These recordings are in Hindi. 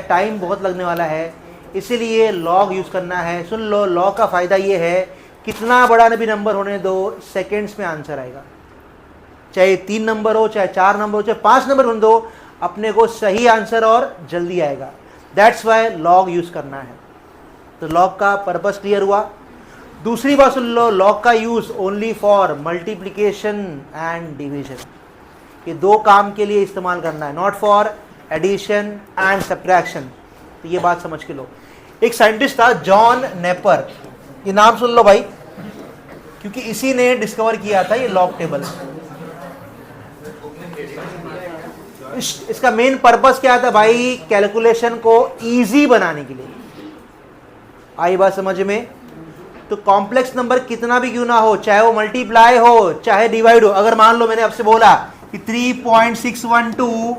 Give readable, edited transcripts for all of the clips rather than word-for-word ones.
टाइम बहुत लगने वाला है, इसीलिए लॉग यूज़ करना है। सुन लो, लॉग का फ़ायदा ये है, कितना बड़ा भी नंबर होने दो, सेकेंड्स में आंसर आएगा। चाहे 3 नंबर हो, चाहे 4 नंबर हो, चाहे 5 नंबर होने दो, अपने को सही आंसर और जल्दी आएगा। दैट्स वाई लॉग यूज़ करना है। तो लॉग का पर्पस क्लियर हुआ। दूसरी बात सुन लो, लॉग का use only for multiplication and division. ये 2 काम के लिए इस्तेमाल करना है, not for addition and subtraction. तो ये बात समझ के लो। एक साइंटिस्ट था जॉन नेपर, ये नाम सुन लो भाई, क्योंकि इसी ने डिस्कवर किया था ये लॉग टेबल। इसका मेन पर्पस क्या था भाई? कैलकुलेशन को इजी बनाने के लिए। आई बात समझ में? तो कॉम्प्लेक्स नंबर कितना भी क्यों ना हो, चाहे वो मल्टीप्लाई हो चाहे डिवाइड हो, अगर मान लो मैंने आपसे बोला कि 3.612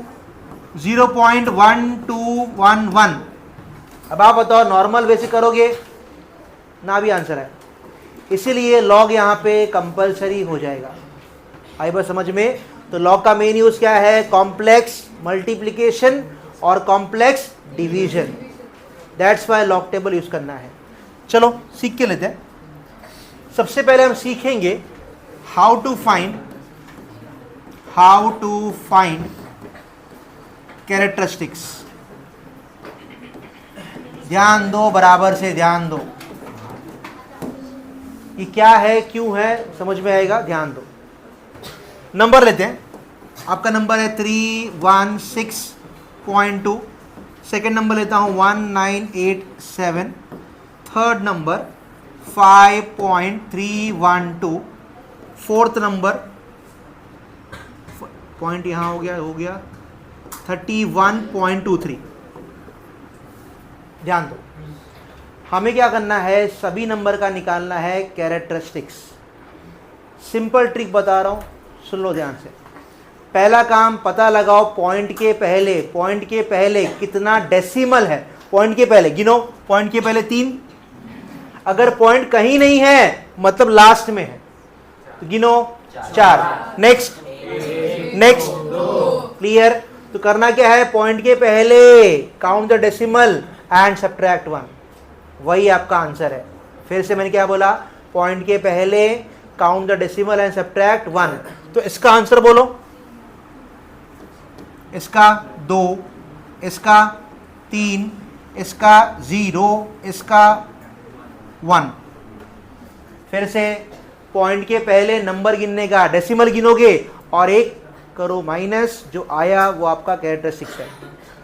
0.1211, अब आप बताओ नॉर्मल वे से करोगे ना भी आंसर है, इसीलिए लॉग यहाँ पे कंपलसरी हो जाएगा। आई बात समझ में? तो लॉग का मेन यूज क्या है? कॉम्प्लेक्स मल्टीप्लिकेशन और complex division. That's why log table use करना है। चलो सीख के लेते हैं। सबसे पहले हम सीखेंगे हाउ टू फाइंड कैरेक्टरिस्टिक्स। ध्यान दो, बराबर से ध्यान दो, ये क्या है क्यों है समझ में आएगा, ध्यान दो। नंबर लेते हैं। आपका नंबर है 316.2, सेकेंड नंबर लेता हूं 1987, third number 5.312, fourth number point यहां हो गया 31.23। ध्यान दो, हमें क्या करना है? सभी नंबर का निकालना है कैरेक्टरिस्टिक्स। सिंपल ट्रिक बता रहा हूं, सुन लो ध्यान से। पहला काम, पता लगाओ पॉइंट के पहले कितना डेसिमल है। पॉइंट के पहले गिनो, पॉइंट के पहले 3, अगर पॉइंट कहीं नहीं है मतलब लास्ट में है तो गिनो 4। Next clear? तो करना क्या है? पॉइंट के पहले count the decimal and subtract 1, वही आपका आंसर है। फिर से मैंने क्या बोला? पॉइंट के पहले count the decimal and subtract 1। तो इसका आंसर बोलो। इसका 2, इसका 3, इसका 0, इसका 1। फिर से पॉइंट के पहले नंबर गिनने का, डेसिमल गिनोगे और एक करो माइनस, जो आया वो आपका कैरेक्टरिस्टिक्स है।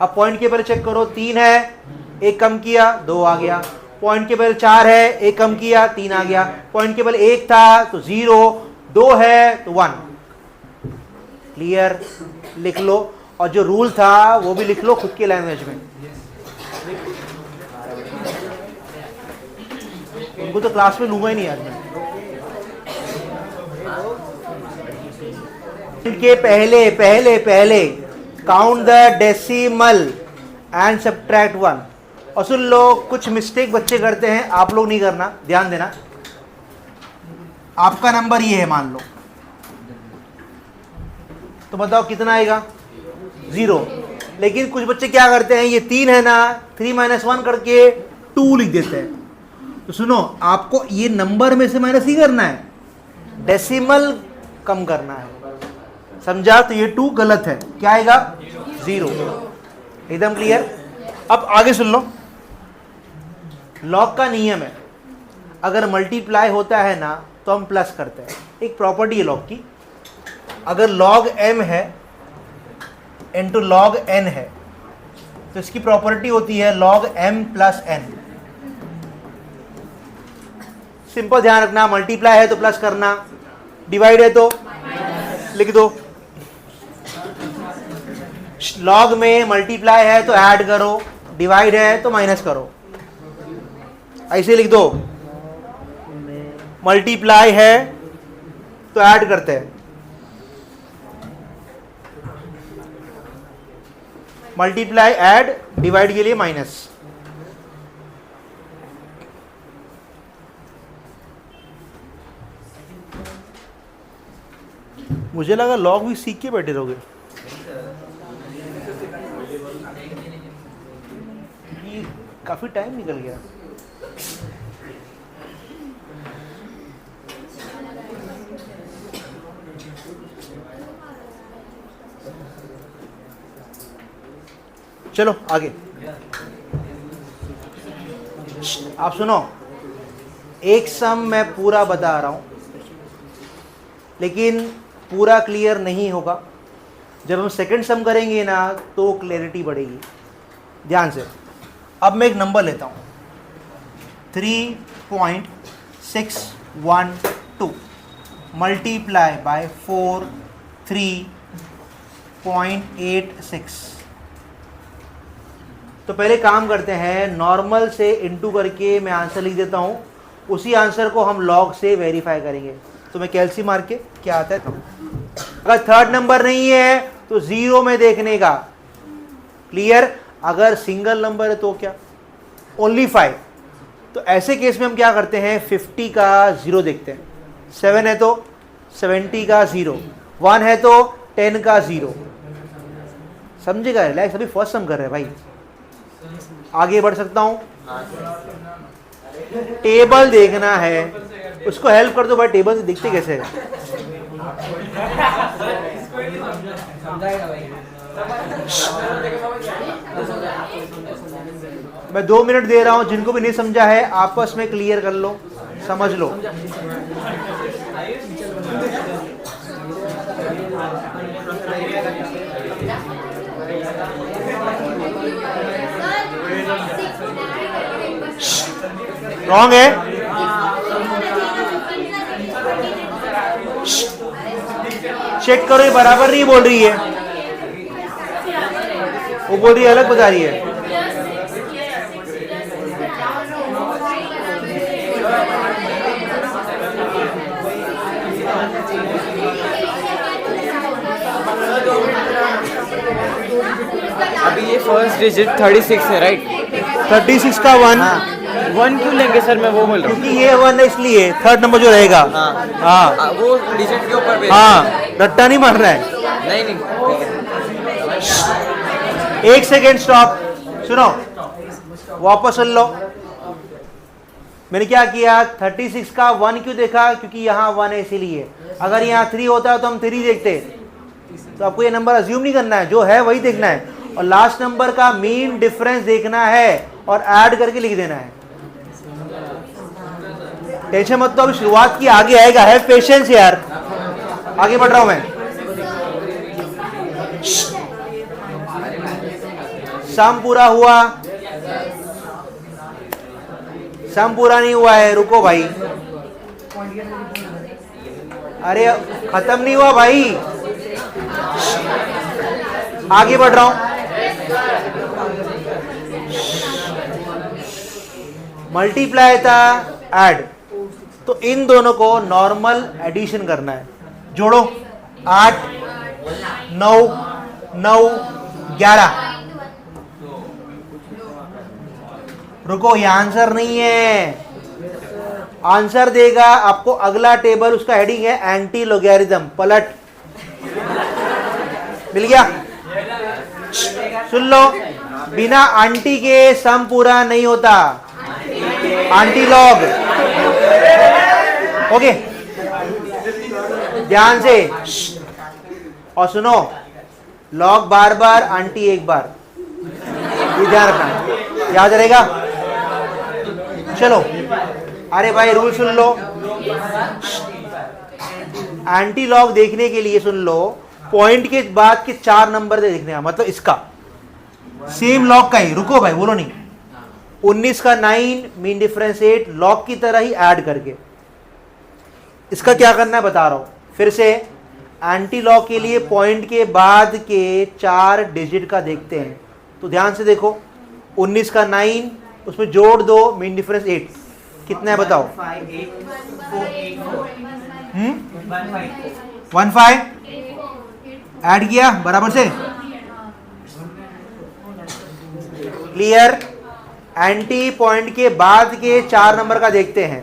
अब पॉइंट के पहले चेक करो, 3 है, एक कम किया 2 आ गया। पॉइंट के पहले 4 है, एक कम किया 3 आ गया। पॉइंट के पहले 1 था तो 0, 2 है तो 1। क्लियर? लिख लो, और जो रूल था वो भी लिख लो खुद के लैंग्वेज में। उनको तो क्लास में लूंगा ही नहीं आज मैं। इनके पहले count the decimal and subtract 1। और सुन लो, कुछ मिस्टेक बच्चे करते हैं, आप लोग नहीं करना, ध्यान देना। आपका नंबर ये है मान लो, तो बताओ कितना आएगा? 0। लेकिन कुछ बच्चे क्या करते हैं, ये 3 है ना, 3 - 1 करके 2 लिख देते हैं। तो सुनो, आपको ये नंबर में से माइनस ही करना है, डेसिमल कम करना है, समझा? तो ये 2 गलत है, क्या आएगा? 0। एकदम क्लियर? अब आगे सुन लो। लॉग का नियम है, अगर मल्टीप्लाई होता है ना तो हम प्लस करते हैं। एक प्रॉपर्टी है लॉग की, अगर लॉग m है इनटू लॉग n है तो इसकी प्रॉपर्टी होती है log m plus n। Simple ध्यान रखना, मल्टीप्लाई है तो प्लस करना, डिवाइड है तो लिख दो। लॉग में मल्टीप्लाई है तो ऐड करो, डिवाइड है तो माइनस करो, ऐसे लिख दो। मल्टीप्लाई है तो ऐड करते हैं, मल्टीप्लाई ऐड, डिवाइड के लिए माइनस। मुझे लगा लॉग भी सीख के बैठे रहोगे। काफी टाइम निकल गया। चलो आगे आप सुनो, एक सम मैं पूरा बता रहा हूं, लेकिन पूरा क्लियर नहीं होगा। जब हम सेकंड सम करेंगे ना तो क्लैरिटी बढ़ेगी। ध्यान से, अब मैं एक नंबर लेता हूं 3.612 मल्टीप्लाई बाय 3.86। तो पहले काम करते हैं, नॉर्मल से इनटू करके मैं आंसर लिख देता हूं, उसी आंसर को हम लॉग से वेरीफाई करेंगे। तो मैं कैलसी मार के क्या आता है, अगर थर्ड नंबर नहीं है तो जीरो में देखने का। क्लियर? अगर सिंगल नंबर है तो क्या, ओनली 5। तो ऐसे केस में हम क्या करते हैं, 50 का 0 देखते हैं, 7 है तो 70 का 0, 1 है तो 10 का 0। समझेगा? रिलैक्स, अभी फर्स्ट सम कर रहे हैं भाई। आगे बढ़ सकता हूं, टेबल देखना है, उसको हेल्प कर दो भाई। टेबल से दिखते कैसे है? मैं 2 मिनट दे रहा हूं, जिनको भी नहीं समझा है आपस में क्लियर कर लो, समझ लो। रॉन्ग है, चेक करो, ये बराबर नहीं बोल रही है, वो बोल रही है अलग बता रही है। अभी ये फर्स्ट डिजिट 36 है, राइट? 36 का 1, 1 क्यों लेंगे सर? मैं वो बोल रहा हूँ क्योंकि ये 1 है इसलिए थर्ड नंबर जो रहेगा। हाँ, वो डिजिट के ऊपर बेस। हाँ, रट्टा नहीं मारना है। नहीं, एक सेकेंड स्टॉप, सुनो, वापस सुन लो। मैंने क्या किया, 36 का 1 क्यों देखा, क्योंकि यहाँ 1 है इसीलिए। अगर यहाँ 3 होता तो हम 3 देखते। तो आपको ये नंबर अज्यूम नहीं करना है, जो है वही देखना है, और लास्ट नंबर का मीन डिफरेंस देखना है और ऐड करके लिख देना है। टेंशन मत, तो अभी शुरुआत की, आगे आएगा। है पेशेंस यार, आगे बढ़ रहा हूं मैं। सम पूरा हुआ, सम पूरा नहीं हुआ है, रुको भाई। अरे खत्म नहीं हुआ भाई, आगे बढ़ रहा हूं। मल्टीप्लाई था, ऐड, तो इन दोनों को नॉर्मल एडिशन करना है। जोड़ो, 8 9 9 11। रुको, ये आंसर नहीं है, आंसर देगा आपको अगला टेबल, उसका हेडिंग है एंटी लॉगरिथम। पलट, मिल गया? सुन लो, बिना आंटी के सम पूरा नहीं होता, आंटी लॉग। ओके, ध्यान से, और सुनो, लॉग बार बार, आंटी एक बार, ये ध्यान रखना, याद रहेगा। चलो, अरे भाई रूल सुन लो। एंटी लॉग देखने के लिए सुन लो, पॉइंट के बाद के 4 नंबर दे देखने का, मतलब इसका सेम लॉग का ही। रुको भाई, बोलो नहीं। 19 का 9, मीन डिफरेंस 8, लॉग की तरह ही ऐड करके। इसका क्या करना है बता रहा हूं फिर से। एंटी लॉग के लिए पॉइंट के बाद के 4 डिजिट का देखते हैं। तो ध्यान से देखो, 19 का 9, उसमें जोड़ दो, मीन डिफरेंस 8, कितना है बताओ? 15 ऐड किया बराबर से। क्लियर? एंटी पॉइंट के बाद के 4 नंबर का देखते हैं।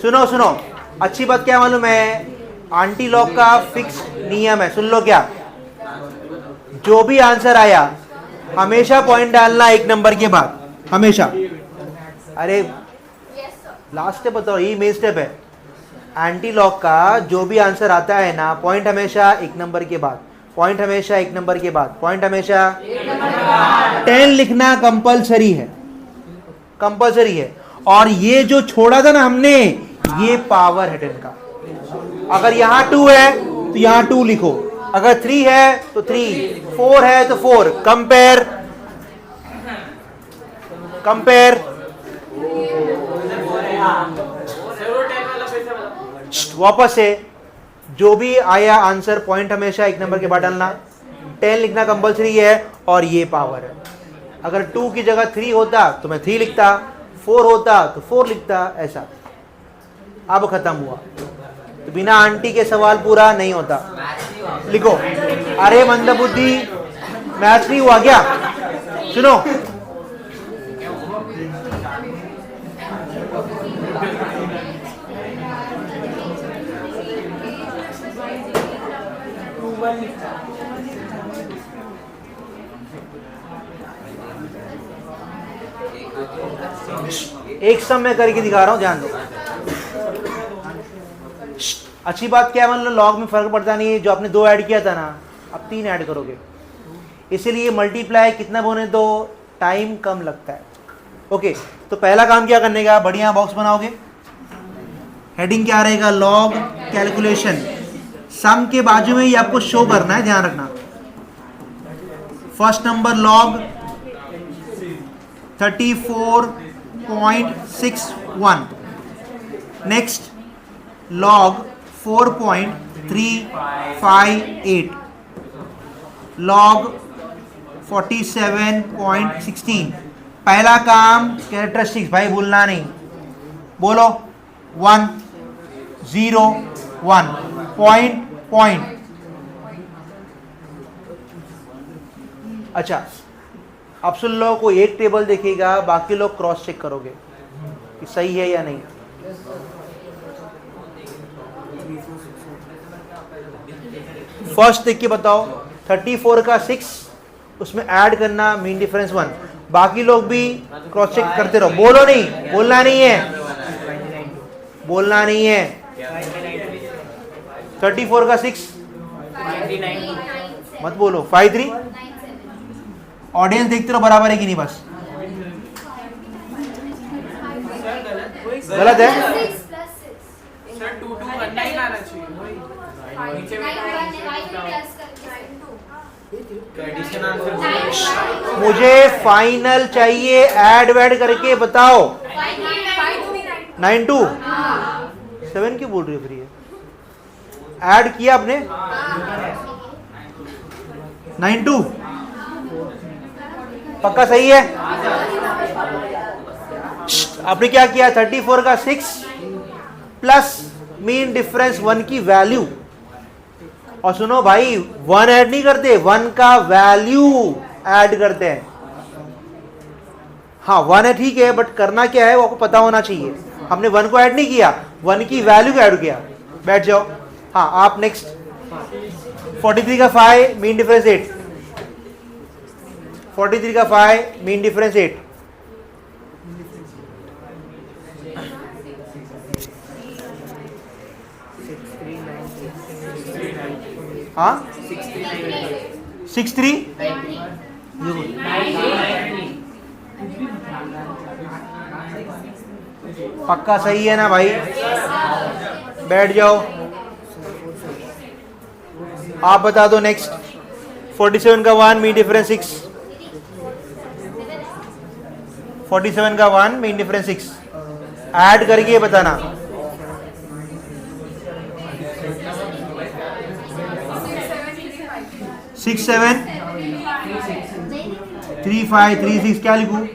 सुनो सुनो, अच्छी बात क्या मालूम है, एंटी लॉग का फिक्स नियम है। सुन लो, क्या, जो भी आंसर आया हमेशा पॉइंट डालना 1 नंबर के बाद। हमेशा। अरे लास्ट स्टेप बताओ, ये मेन स्टेप है। एंटी लॉग का जो भी आंसर आता है ना, पॉइंट हमेशा एक नंबर के बाद, पॉइंट हमेशा एक नंबर के बाद, पॉइंट हमेशा 10 लिखना कंपलसरी है, कंपलसरी है। और ये जो छोड़ा था ना हमने, ये पावर है 10 का। अगर यहां 2 है तो यहां 2 लिखो, अगर 3 है तो 3, 4 है तो 4। Compare, compare. वापस से जो भी आया आंसर, पॉइंट हमेशा एक नंबर के बाद डालना, 10 लिखना कंपलसरी है, और ये पावर है। अगर 2 की जगह 3 होता तो मैं 3 लिखता, 4 होता तो 4 लिखता, ऐसा। अब खत्म हुआ। तो बिना आंटी के सवाल पूरा नहीं होता। लिखो। अरे मंदबुद्धि, मैच नहीं हुआ क्या? सुनो, एक सम में करके दिखा रहा हूं, ध्यान दो। अच्छी बात क्या है, मतलब लॉग में फर्क पड़ता नहीं है। जो आपने 2 ऐड किया था ना, अब 3 ऐड करोगे, इसीलिए मल्टीप्लाई कितना होने दो, टाइम कम लगता है। ओके, तो पहला काम क्या करने का, बढ़िया बॉक्स बनाओगे। हेडिंग क्या रहेगा, लॉग कैलकुलेशन। सम के बाजू में ही आपको शो करना है, ध्यान रखना। First number log 34.61, next log 4.358, log 47.16। पहला काम कैरेक्टरिस्टिक्स, भाई भूलना नहीं, बोलो 1 0 1, पॉइंट पॉइंट। अच्छा, अब सुन लो, कोई एक टेबल देखेगा, बाकी लोग क्रॉस चेक करोगे कि सही है या नहीं। फर्स्ट देख के बताओ, 34 का 6, उसमें ऐड करना मीन डिफरेंस 1। बाकी लोग भी क्रॉस चेक करते रहो, बोलो नहीं, बोलना नहीं है, बोलना नहीं है। 34 का 6 मत बोलो, 53। ऑडियंस देखते रहो बराबर है कि नहीं, बस। गलत है। मुझे फाइनल चाहिए, ऐड वैड करके बताओ। 9 2 7 क्यों बोल रही हो फिर? ये ऐड किया आपने? 9 2 पक्का सही है? आपने क्या किया, 34 का 6 प्लस मीन डिफरेंस 1 की वैल्यू। और सुनो भाई, 1 ऐड नहीं करते, 1 का वैल्यू ऐड करते हैं। हाँ 1 है ठीक है, बट करना क्या है वो आपको पता होना चाहिए। हमने 1 को ऐड नहीं किया, 1 की वैल्यू को ऐड किया। बैठ जाओ। हाँ आप नेक्स्ट। 43 का 5 मीन डिफरेंस 8, 43 का 5 मीन डिफरेंस 8। हाँ 6 3 पक्का सही है ना भाई? बैठ जाओ। आप बता दो नेक्स्ट। 47 का 1 मीन डिफरेंस 6, 47 का 1 मीन डिफरेंस 6 ऐड करके बताना। 6 7 3 5 3 6 क्या लिखूं?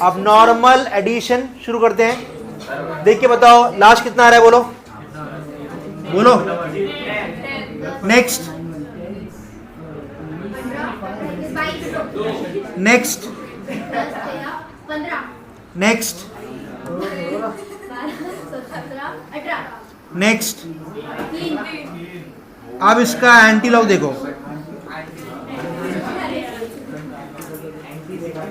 अब नॉर्मल एडिशन शुरू करते हैं। देख के बताओ लास्ट कितना आ रहा है, बोलो बोलो। नेक्स्ट नेक्स्ट नेक्स्ट नेक्स्ट अब इसका एंटी लॉग देखो,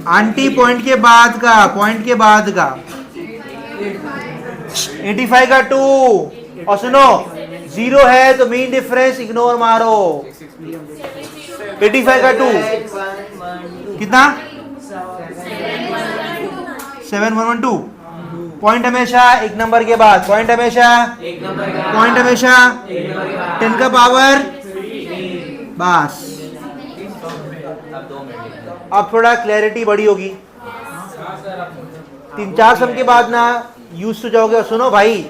एंटी पॉइंट के बाद का 85 का 2, और सुनो 0 है तो मीन डिफरेंस इग्नोर मारो। 85 का 2 कितना 7112। पॉइंट हमेशा एक नंबर के बाद, पॉइंट हमेशा 10 का पावर, बस। अब थोड़ा क्लैरिटी बड़ी होगी, 3-4 सम के बाद ना यूज हो जाओगे। और सुनो भाई,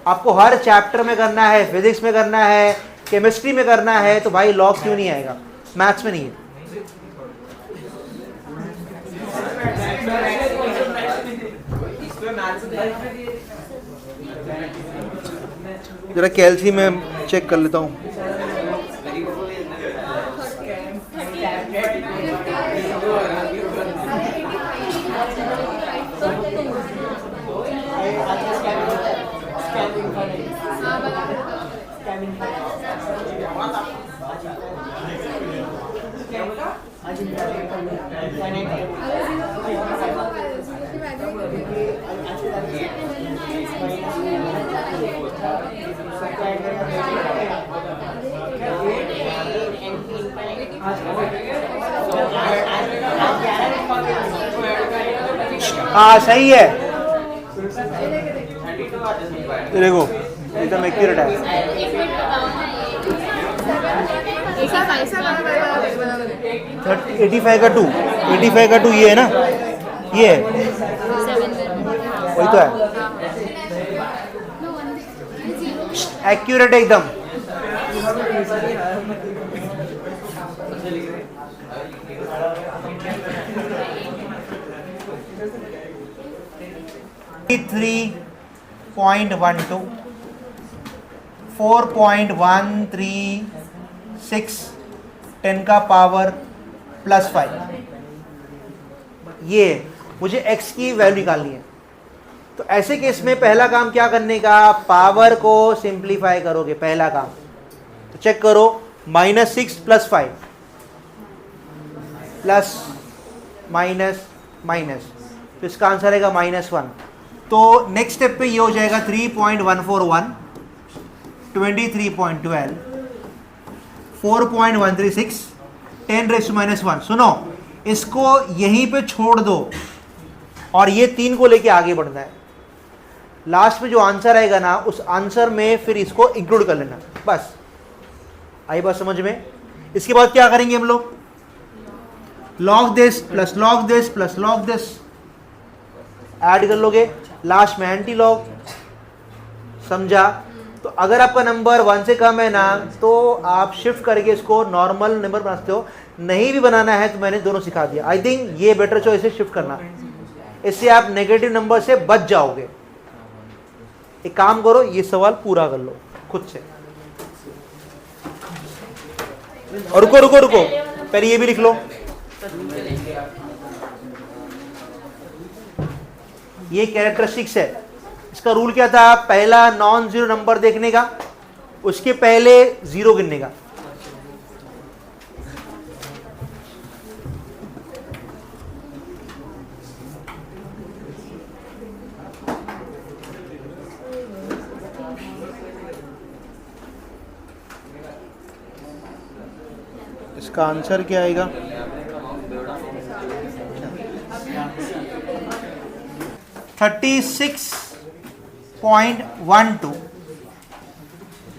आपको हर चैप्टर में करना है, फिजिक्स में करना है, केमिस्ट्री में करना है, तो भाई लॉग क्यों नहीं आएगा, मैथ्स में नहीं है। जरा कैल्सी में चेक कर लेता हूँ। हाँ सही है, देखो एकदम एक्यूरेट है। 85 का 2 ये है ना, ये है, वही तो है, एक्यूरेट एकदम। .12 4.136 10 का पावर +5। ये मुझे x की वैल्यू निकालनी है। तो ऐसे केस में पहला काम क्या करने का, पावर को सिंप्लीफाई करोगे, पहला काम। तो चेक करो, -6 + 5 प्लस माइनस माइनस, तो इसका आंसर आएगा -1। तो नेक्स्ट स्टेप पे ये हो जाएगा 3.141 23.12 4.136 10⁻⁻1। सुनो, इसको यहीं पे छोड़ दो और ये 3 को लेके आगे बढ़ना है। लास्ट में जो आंसर आएगा ना, उस आंसर में फिर इसको इंक्लूड कर लेना, बस। आई बात समझ में? इसके बाद क्या करेंगे हम लोग, log this plus log this plus log this add कर लोगे, लास्ट में एंटी लॉग। समझा? तो अगर आपका नंबर 1 से कम है ना, तो आप शिफ्ट करके इसको नॉर्मल नंबर बना सकते हो। नहीं भी बनाना है तो मैंने दोनों सिखा दिया। आई थिंक ये बेटर चॉइस है शिफ्ट करना, इससे आप नेगेटिव नंबर से बच जाओगे। एक काम करो, ये सवाल पूरा कर लो खुद से। और रुको रुको रुको, पहले ये भी लिख लो। ये कैरेक्टरिस्टिक्स है। इसका रूल क्या था, पहला नॉन जीरो नंबर देखने का, उसके पहले 0 गिनने का। इसका आंसर क्या आएगा, 36.12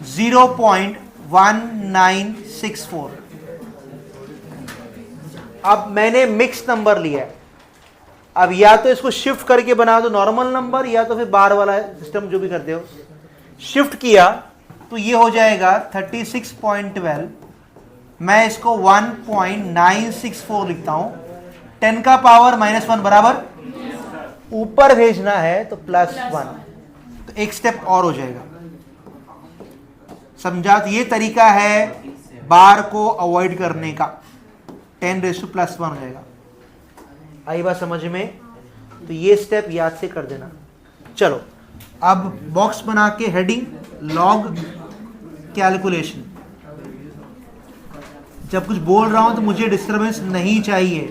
0.1964। अब मैंने मिक्स नंबर लिया है। अब या तो इसको शिफ्ट करके बना दो नॉर्मल नंबर, या तो फिर बार वाला सिस्टम जो भी करते हो। शिफ्ट किया तो ये हो जाएगा 36.12, मैं इसको 1.964 लिखता हूं। 10 का पावर -1 बराबर, ऊपर भेजना है तो +1, तो एक स्टेप और हो जाएगा। समझा? तो ये तरीका है बार को अवॉइड करने का, 10⁻+1 हो जाएगा। आई बात समझ में? तो ये स्टेप याद से कर देना। चलो अब बॉक्स बना के हेडिंग लॉग कैलकुलेशन। जब कुछ बोल रहा हूं तो मुझे डिस्टरबेंस नहीं चाहिए।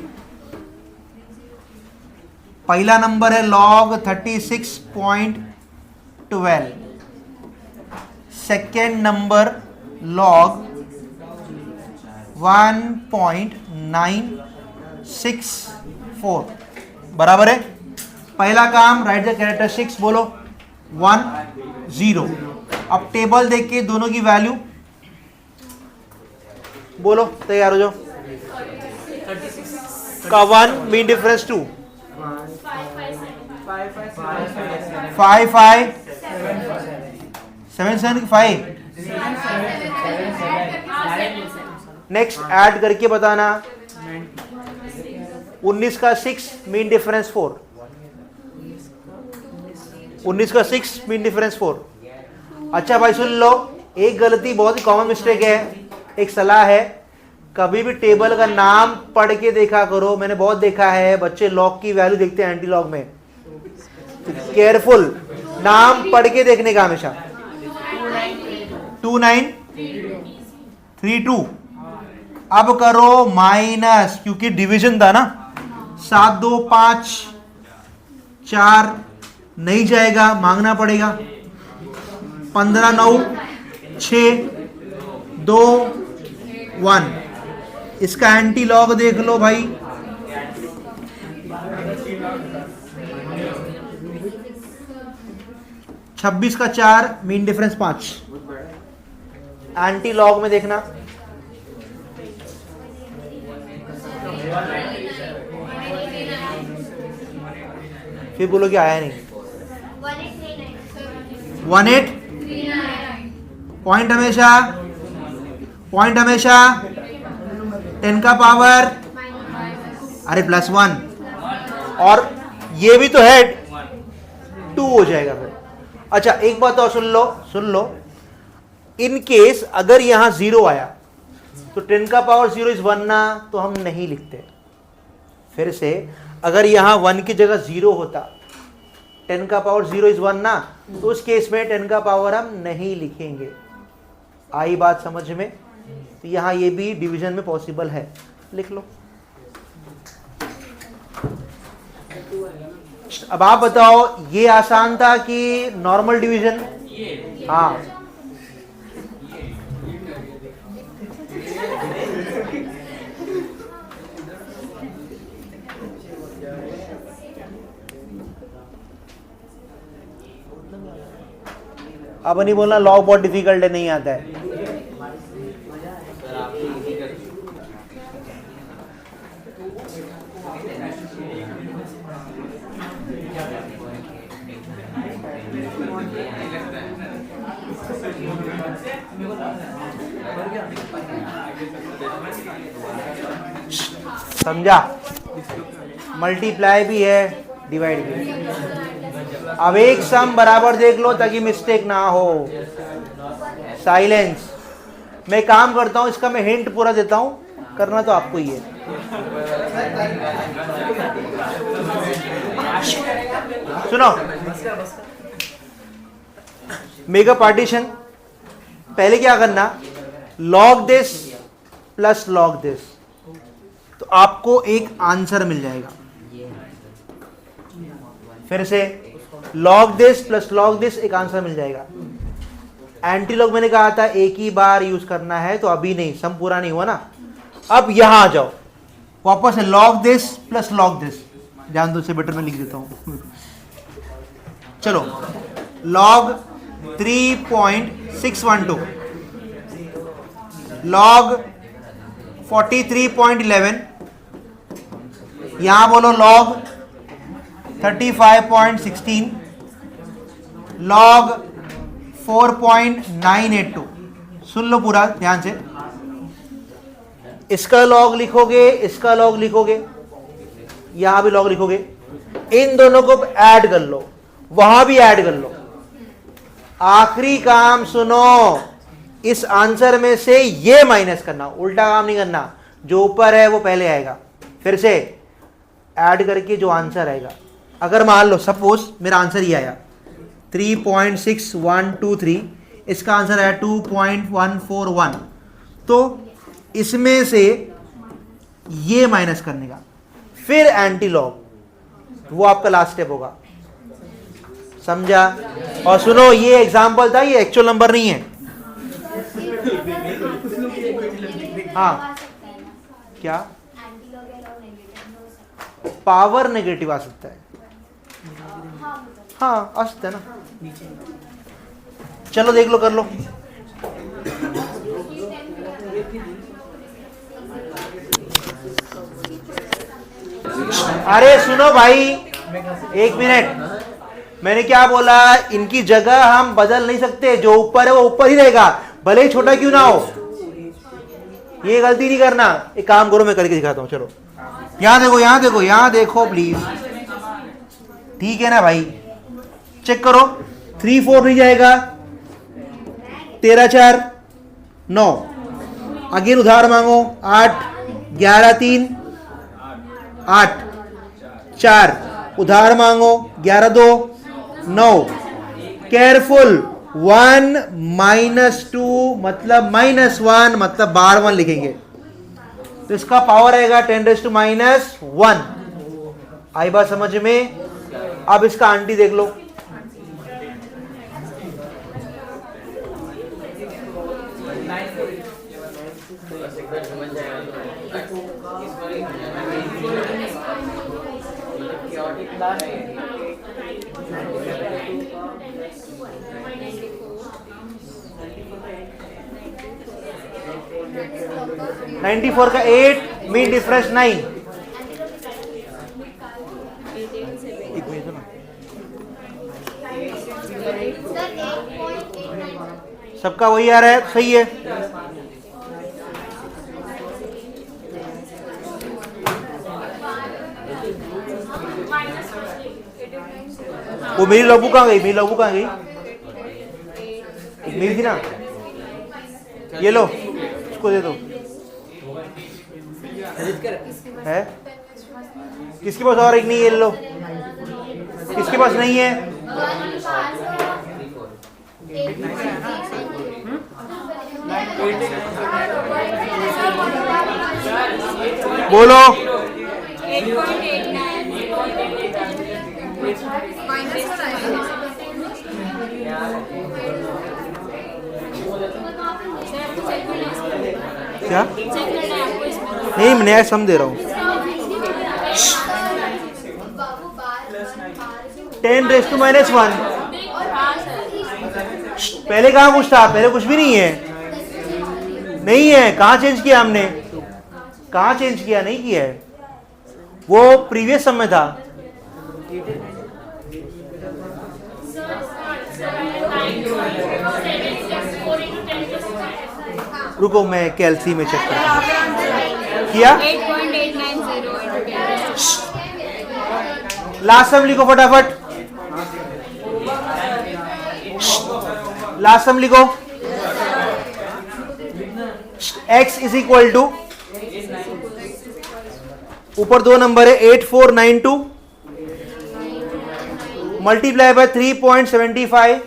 पहला नंबर है log 36.12, सेकेंड नंबर log 1.964, बराबर है। पहला काम राइट द कैरेक्टरिस्टिक्स, बोलो 1 0। अब टेबल देख के दोनों की वैल्यू बोलो, तैयार हो जाओ। का 1 मीन डिफरेंस 2, 5 5 7 7 5। नेक्स्ट ऐड करके बताना। 19 का 6 मीन डिफरेंस 4, 19 का 6 मीन डिफरेंस 4। अच्छा भाई सुन लो, एक गलती बहुत ही कॉमन मिस्टेक है, एक सलाह है, कभी भी टेबल का नाम पढ़ के देखा करो। मैंने बहुत देखा है बच्चे लॉग की वैल्यू देखते हैं एंटी लॉग में, केयरफुल नाम पढ़ के देखने का हमेशा। 2932। अब करो माइनस, क्योंकि डिवीजन था ना, 7 2 5 4 नहीं जाएगा, मांगना पड़ेगा। 15 9 6 2 1। इसका एंटी लॉग देख लो भाई, 26 का 4 मीन डिफरेंस 5। एंटी लॉग में देखना, फिर बोलो कि आया नहीं। 18 पॉइंट हमेशा 10 का पावर, अरे +1, और ये भी तो है 2 हो जाएगा फिर। अच्छा एक बात और सुन लो, इन केस अगर यहां 0 आया तो 10 का पावर 0 इज 1 ना, तो हम नहीं लिखते। फिर से अगर यहां 1 की जगह 0 होता, 10 का पावर 0 इज 1 ना, तो उस केस में 10 का पावर हम नहीं लिखेंगे। आई बात समझ में? तो यहां ये भी डिवीजन में पॉसिबल है, लिख लो। अब आप बताओ, ये आसान था कि नॉर्मल डिवीजन? हाँ, अब नहीं बोलना लॉग बहुत डिफिकल्ट है, नहीं आता है। समझा? मल्टीप्लाई भी है, डिवाइड भी है। अब एक सम बराबर देख लो ताकि मिस्टेक ना हो। साइलेंस। मैं काम करता हूं, इसका मैं हिंट पूरा देता हूं, करना तो आपको ही है। सुनो, मेगा पार्टीशन, पहले क्या करना, log this plus log this, तो आपको एक आंसर मिल जाएगा। फिर से log this plus log this, एक आंसर मिल जाएगा। एंटी लॉग मैंने कहा था एक ही बार यूज करना है, तो अभी नहीं, सम पूरा नहीं हुआ ना। अब यहां आ जाओ वापस है, log this plus log this, जान दो से बेटर मैं लिख देता हूं। चलो, लॉग 3.612, लॉग 43.11, यहां बोलो लॉग 35.16, लॉग 4.982। सुन लो पूरा ध्यान से, इसका लॉग लिखोगे, इसका लॉग लिखोगे, यहां भी लॉग लिखोगे, इन दोनों को ऐड कर लो, वहां भी ऐड कर लो। आखिरी काम सुनो, इस आंसर में से ये माइनस करना, उल्टा काम नहीं करना, जो ऊपर है वो पहले आएगा। फिर से ऐड करके जो आंसर आएगा, अगर मान लो सपोज मेरा आंसर ये आया 3.6123, इसका आंसर आया 2.141, तो इसमें से ये माइनस करने का, फिर एंटी लॉग, वो आपका लास्ट स्टेप होगा। समझा? और सुनो, ये एग्जाम्पल था, ये एक्चुअल नंबर नहीं है। हाँ क्या पावर नेगेटिव आ सकता है? हाँ आ सकता है ना। चलो देख लो, कर लो। अरे सुनो भाई, एक मिनट, मैंने क्या बोला? इनकी जगह हम बदल नहीं सकते, जो ऊपर है वो ऊपर ही रहेगा, भले ही छोटा क्यों ना हो। ये गलती नहीं करना। एक काम करो, मैं करके दिखाता हूं। चलो यहां देखो, यहां देखो, यहां देखो प्लीज। ठीक है ना भाई? चेक करो, 3 4 नहीं जाएगा, 13 4 9। अगेन उधार मांगो, 8 11 3 8 4। उधार मांगो, 11 2 9। केयरफुल, 1 -2 मतलब -1 मतलब बार 1 लिखेंगे, तो इसका पावर आएगा 10⁻⁻1। आई बात समझ में? अब इसका आंटी देख लो। (94) का 8 मीन डिफरेंस 9। एक मिनट ना, सबका वही आ रहा है, सही है। वो मेरी लघु कहाँ गई? मेरी लघु कहाँ गई? मेरी थी ना, ये लो, इसको दे दो। है किसके पास? और एक नहीं, ये लो। किसके पास नहीं है? बोलो। क्या? नहीं, मैं नया सम दे रहा हूँ। 10⁻⁻1। पहले कहाँ कुछ था? पहले कुछ भी नहीं है। नहीं है, कहाँ चेंज किया हमने? कहाँ चेंज किया? नहीं किया है, वो प्रीवियस सम में था। रुको, मैं कैलसी में चेक करता हूँ। किया? 8.890। लास्ट सम लिखो फटाफट, लास्ट सम लिखो। x इज इक्वल टू, ऊपर 2 नंबर है, 8492 मल्टीप्लाई बाय 3.75।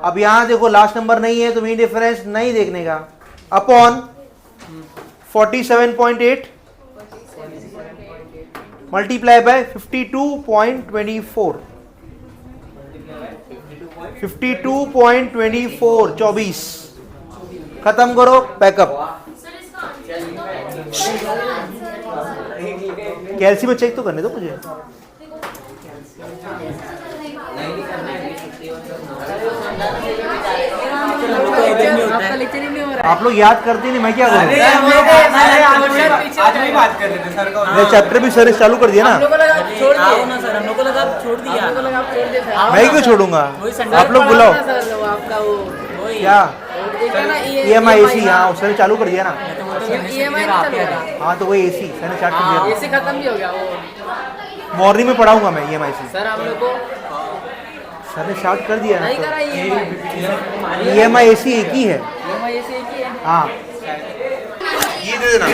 अब यहां देखो, लास्ट नंबर नहीं है तो मीन डिफरेंस नहीं देखने का, अपॉन 47.8 मल्टीप्लाई बाय 52.24। 52.24 24। खत्म करो, पैकअप। कैल्सी में चेक तो करने दो मुझे। आप लोग याद करते नहीं, मैं क्या करूं? मैं चैप्टर भी सर चालू कर दिया ना। मैं क्यों छोड़ूंगा? आप लोग बुलाओ। क्या? EMI/AC? हाँ, सर ने चालू कर दिया ना। हाँ तो वही AC सर ने स्टार्ट कर दिया। AC खत्म भी हो गया वो। मॉर्निंग में पढ़ाऊंगा मैं EMI/AC। सर हम लोग को सर ने स्टार्ट कर दिया ना। नहीं करा EMI/AC एक ही है। EMI/AC एक ही है। हाँ, ये दे देना।